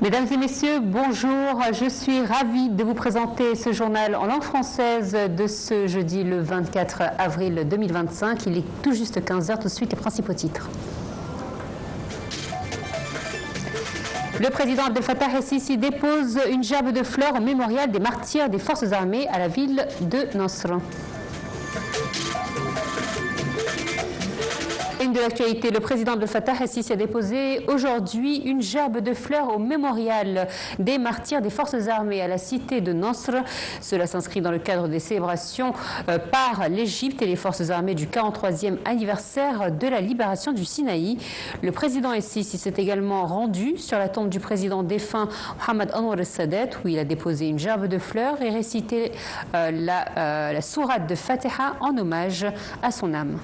Mesdames et messieurs, bonjour. Je suis ravie de vous présenter ce journal en langue française de ce jeudi le 24 avril 2025. Il est tout juste 15 h. Tout de suite, les principaux titres. Le président Abdel Fattah el-Sisi dépose une gerbe de fleurs au mémorial des martyrs des forces armées à la ville de Nasr. De l'actualité, le président Abdel Fattah el-Sisi a déposé aujourd'hui une gerbe de fleurs au mémorial des martyrs des forces armées à la cité de Nasr. Cela s'inscrit dans le cadre des célébrations par l'Égypte et les forces armées du 43e anniversaire de la libération du Sinaï. Le président el-Sisi s'est également rendu sur la tombe du président défunt Mohamed Anwar el-Sadat où il a déposé une gerbe de fleurs et récité la sourate de Fatiha en hommage à son âme.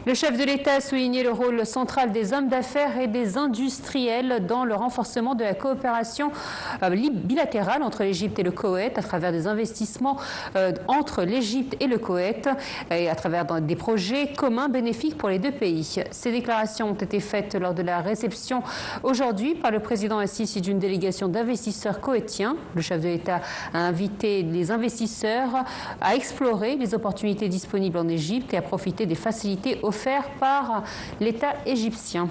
Le chef de l'État a souligné le rôle central des hommes d'affaires et des industriels dans le renforcement de la coopération bilatérale entre l'Égypte et le Koweït à travers des investissements entre l'Égypte et le Koweït et à travers des projets communs bénéfiques pour les deux pays. Ces déclarations ont été faites lors de la réception aujourd'hui par le président el-Sisi d'une délégation d'investisseurs koweïtiens. Le chef de l'État a invité les investisseurs à explorer les opportunités disponibles en Égypte et à profiter des facilités offert par l'État égyptien.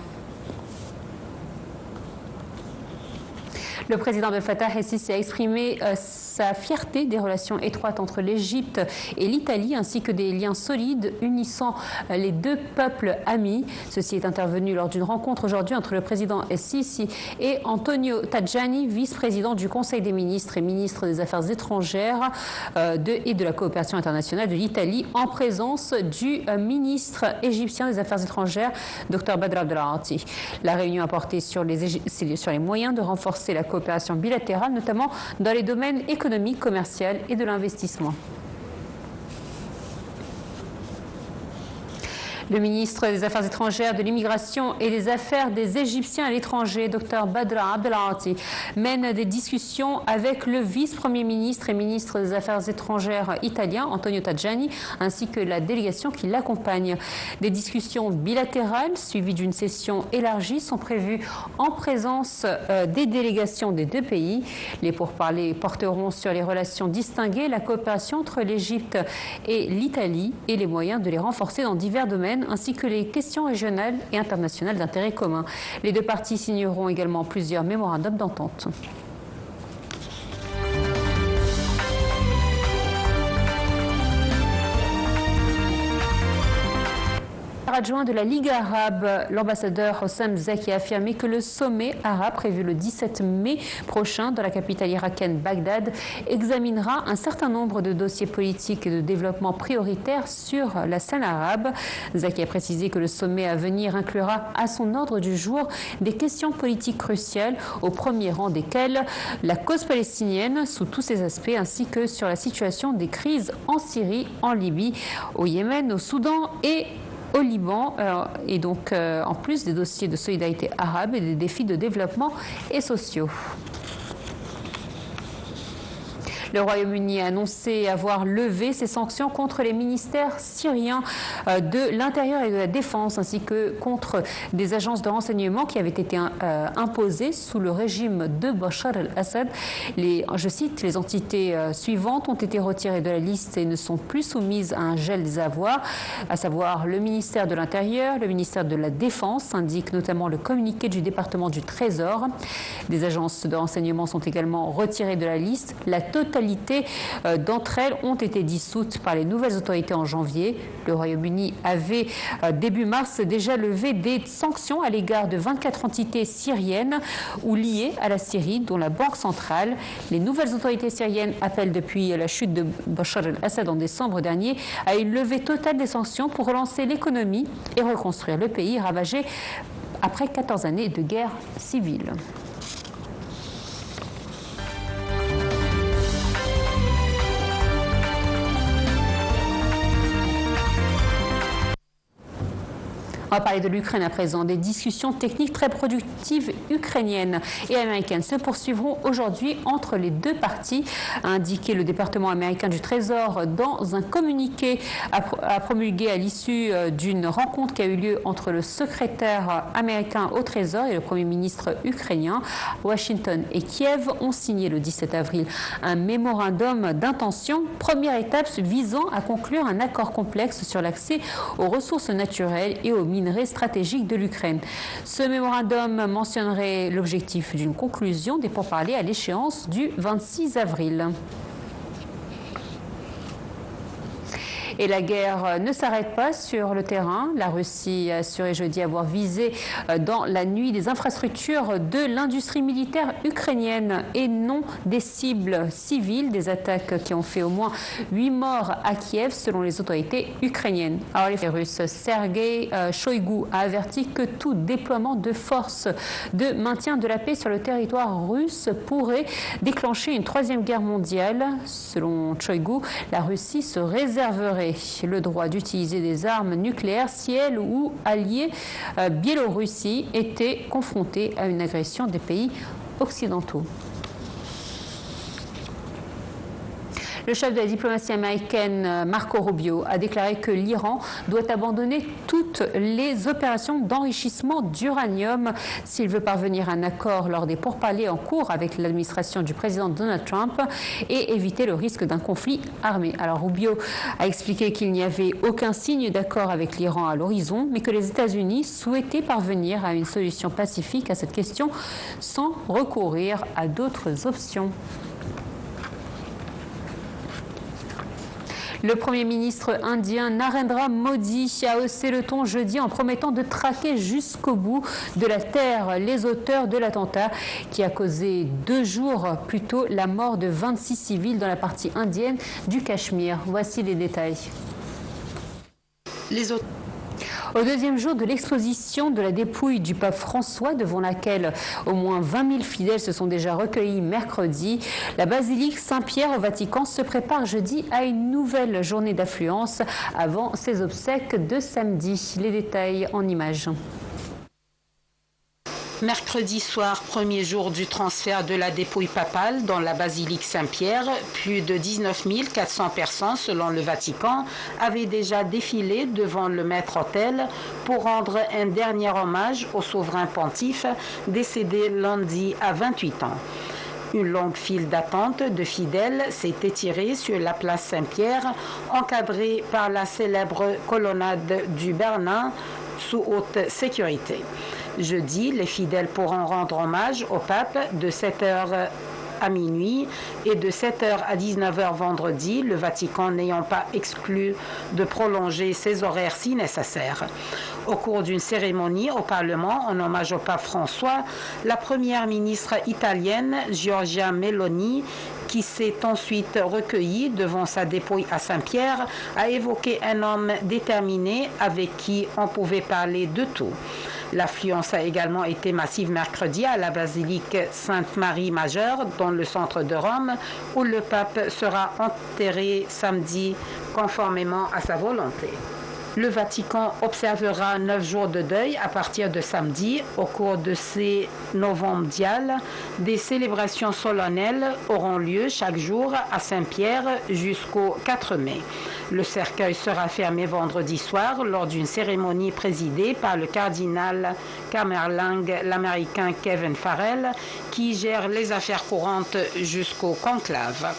Le président Abdel Fattah el-Sisi a exprimé sa fierté des relations étroites entre l'Égypte et l'Italie, ainsi que des liens solides unissant les deux peuples amis. Ceci est intervenu lors d'une rencontre aujourd'hui entre le président el-Sisi et Antonio Tajani, vice-président du Conseil des ministres et ministre des Affaires étrangères et de la coopération internationale de l'Italie, en présence du ministre égyptien des Affaires étrangères, Dr Badr Abdelati. La réunion a porté sur les moyens de renforcer la coopération bilatérale, notamment dans les domaines économiques, commerciaux et de l'investissement. Le ministre des Affaires étrangères, de l'immigration et des Affaires des Égyptiens à l'étranger, Dr Badr Abdelati, mène des discussions avec le vice-premier ministre et ministre des Affaires étrangères italien, Antonio Tajani, ainsi que la délégation qui l'accompagne. Des discussions bilatérales suivies d'une session élargie sont prévues en présence des délégations des deux pays. Les pourparlers porteront sur les relations distinguées, la coopération entre l'Égypte et l'Italie et les moyens de les renforcer dans divers domaines, ainsi que les questions régionales et internationales d'intérêt commun. Les deux parties signeront également plusieurs mémorandums d'entente. Adjoint de la Ligue arabe, l'ambassadeur Hossam Zaki a affirmé que le sommet arabe prévu le 17 mai prochain dans la capitale irakienne Bagdad examinera un certain nombre de dossiers politiques et de développement prioritaires sur la scène arabe. Zaki a précisé que le sommet à venir inclura à son ordre du jour des questions politiques cruciales, au premier rang desquelles la cause palestinienne sous tous ses aspects, ainsi que sur la situation des crises en Syrie, en Libye, au Yémen, au Soudan et au Liban, et donc en plus des dossiers de solidarité arabe et des défis de développement et sociaux. Le Royaume-Uni a annoncé avoir levé ses sanctions contre les ministères syriens de l'Intérieur et de la Défense, ainsi que contre des agences de renseignement qui avaient été imposées sous le régime de Bachar el-Assad. Je cite, les entités suivantes ont été retirées de la liste et ne sont plus soumises à un gel des avoirs, à savoir le ministère de l'Intérieur, le ministère de la Défense, indique notamment le communiqué du département du Trésor. Des agences de renseignement sont également retirées de la liste. La totalité d'entre elles ont été dissoutes par les nouvelles autorités en janvier. Le Royaume-Uni avait, début mars, déjà levé des sanctions à l'égard de 24 entités syriennes ou liées à la Syrie, dont la Banque centrale. Les nouvelles autorités syriennes appellent depuis la chute de Bachar el-Assad en décembre dernier à une levée totale des sanctions pour relancer l'économie et reconstruire le pays ravagé après 14 années de guerre civile. On va parler de l'Ukraine à présent. Des discussions techniques très productives ukrainiennes et américaines se poursuivront aujourd'hui entre les deux parties, a indiqué le département américain du Trésor dans un communiqué à promulguer à l'issue d'une rencontre qui a eu lieu entre le secrétaire américain au Trésor et le Premier ministre ukrainien. Washington et Kiev ont signé le 17 avril un mémorandum d'intention, première étape visant à conclure un accord complexe sur l'accès aux ressources naturelles et aux minerais stratégiques de l'Ukraine. Ce mémorandum mentionnerait l'objectif d'une conclusion des pourparlers à l'échéance du 26 avril. Et la guerre ne s'arrête pas sur le terrain. La Russie a assuré jeudi avoir visé dans la nuit des infrastructures de l'industrie militaire ukrainienne et non des cibles civiles. Des attaques qui ont fait au moins 8 morts à Kiev selon les autorités ukrainiennes. Alors les Russes, Sergei Shoigu a averti que tout déploiement de forces de maintien de la paix sur le territoire russe pourrait déclencher une troisième guerre mondiale. Selon Shoigu, la Russie se réserverait le droit d'utiliser des armes nucléaires si elle ou alliés Biélorussie était confrontée à une agression des pays occidentaux. Le chef de la diplomatie américaine, Marco Rubio, a déclaré que l'Iran doit abandonner toutes les opérations d'enrichissement d'uranium s'il veut parvenir à un accord lors des pourparlers en cours avec l'administration du président Donald Trump et éviter le risque d'un conflit armé. Alors Rubio a expliqué qu'il n'y avait aucun signe d'accord avec l'Iran à l'horizon, mais que les États-Unis souhaitaient parvenir à une solution pacifique à cette question sans recourir à d'autres options. Le Premier ministre indien Narendra Modi a haussé le ton jeudi en promettant de traquer jusqu'au bout de la terre les auteurs de l'attentat qui a causé 2 jours plus tôt la mort de 26 civils dans la partie indienne du Cachemire. Voici les détails. Au deuxième jour de l'exposition de la dépouille du pape François, devant laquelle au moins 20 000 fidèles se sont déjà recueillis mercredi, la basilique Saint-Pierre au Vatican se prépare jeudi à une nouvelle journée d'affluence avant ses obsèques de samedi. Les détails en images. Mercredi soir, premier jour du transfert de la dépouille papale dans la basilique Saint-Pierre, plus de 19 400 personnes, selon le Vatican, avaient déjà défilé devant le maître-autel pour rendre un dernier hommage au souverain pontife décédé lundi à 28 ans. Une longue file d'attente de fidèles s'est étirée sur la place Saint-Pierre, encadrée par la célèbre colonnade du Bernin sous haute sécurité. Jeudi, les fidèles pourront rendre hommage au pape de 7h à minuit et de 7h à 19h vendredi, le Vatican n'ayant pas exclu de prolonger ses horaires si nécessaire. Au cours d'une cérémonie au Parlement en hommage au pape François, la première ministre italienne Giorgia Meloni, qui s'est ensuite recueillie devant sa dépouille à Saint-Pierre, a évoqué un homme déterminé avec qui on pouvait parler de tout. L'affluence a également été massive mercredi à la basilique Sainte-Marie-Majeure, dans le centre de Rome, où le pape sera enterré samedi conformément à sa volonté. Le Vatican observera 9 jours de deuil à partir de samedi. Au cours de ces novembriales, des célébrations solennelles auront lieu chaque jour à Saint-Pierre jusqu'au 4 mai. Le cercueil sera fermé vendredi soir lors d'une cérémonie présidée par le cardinal Camerlang, l'américain Kevin Farrell, qui gère les affaires courantes jusqu'au conclave.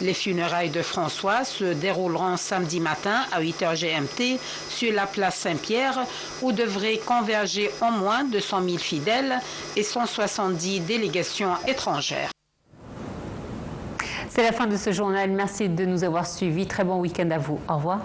Les funérailles de François se dérouleront samedi matin à 8h GMT sur la place Saint-Pierre, où devraient converger au moins 200 000 fidèles et 170 délégations étrangères. C'est la fin de ce journal. Merci de nous avoir suivis. Très bon week-end à vous. Au revoir.